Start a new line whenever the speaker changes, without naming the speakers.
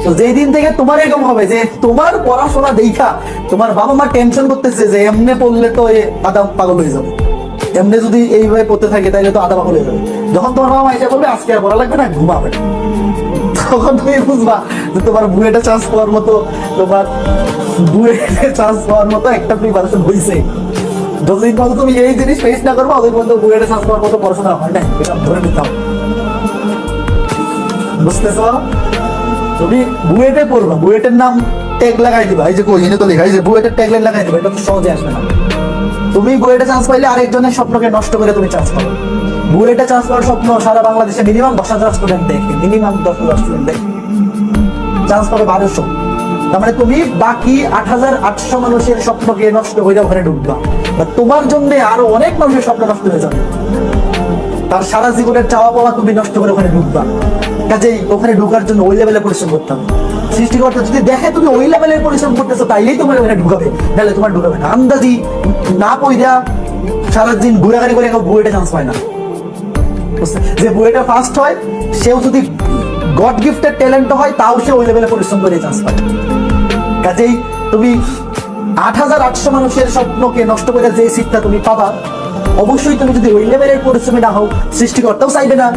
তো যেই দিন থেকে তোমার এরকম হবে যে তোমার পড়াশোনা দেখা তোমার বাবা মা টেনশন করতেছে যে এমনি পড়লে তো আধা পাগল হয়ে যাবে, এমনি যদি এইভাবে পড়তে থাকে তাহলে তো আধা পাগল হয়ে যাবে, যখন তোমার বাবা মা এসে বলবে আজকে আর পড়া লাগবে না, ঘুমাবে, তখন তুমি বুঝবা যে তোমার বুয়েটে চান্স পাওয়ার মতো, তোমার বুয়েটে চান্স পাওয়ার মতো একটা প্রিপারেশন হয়েছে। যতদিন পর্যন্ত তুমি এই জিনিস ফেস না করবো ততদিন পর্যন্ত বুয়েটে চান্স পাওয়ার মতো পড়াশোনা হয় না, এটা ধরে নিতাম। বুঝতেছ? তুমি বুয়েটে পড়বা, বুয়েটের নাম ট্যাগ লাগাই দিবা, এই যে কোহিনে তো লেখা, এই যে বুয়েটের ট্যাগ লাইন লাগাই দিবা, এটা তো সহজে আসবে না। তুমি বুয়েটে চান্স পাইলে আরেকজনের স্বপ্নকে নষ্ট করে তুমি চান্স পাবে। বুয়েটে চান্স পাওয়ার স্বপ্ন সারা বাংলাদেশে মিনিমাম 10,000 স্টুডেন্ট দেখে, মিনিমাম 10,000 স্টুডেন্ট দেখে, চান্স পাবে 1200। তার মানে তুমি বাকি 8,800 মানুষের স্বপ্নকে নষ্ট হয়ে ওখানে ঢুকবা, তোমার জন্য আরো অনেক মানুষের স্বপ্ন নষ্ট হয়ে যাবে, তার সারা জীবনের চাওয়া পাওয়া তুমি নষ্ট করে ওখানে ঢুকবা। কাজেই ওখানে ঢুকার জন্য ওই লেভেলে পরিশ্রম করতে হবে। সৃষ্টিকর্তা যদি দেখে তুমি ওই লেভেলের পরিশ্রম করতেছো তাইলেই তোমার ওখানে ঢুকাবে, নাহলে তোমার ঢুকাবে না। আন্দাজি না পয়দা সারাদিন ঘোরাঘুরি করে বুয়েটে চান্স পায় না। যে বুয়েটে ফার্স্ট হয় সেও যদি গড গিফটেড ট্যালেন্ট হয় তাও সে ওই লেভেলে পরিশ্রম করে চান্স পায়। কাজেই তুমি 8,800 মানুষের স্বপ্নকে নষ্ট করে যে সিটটা তুমি পাবা, অবশ্যই তুমি যদি ওই লেভেলের পরিশ্রমী না হও সৃষ্টিকর্তাও চাইবে না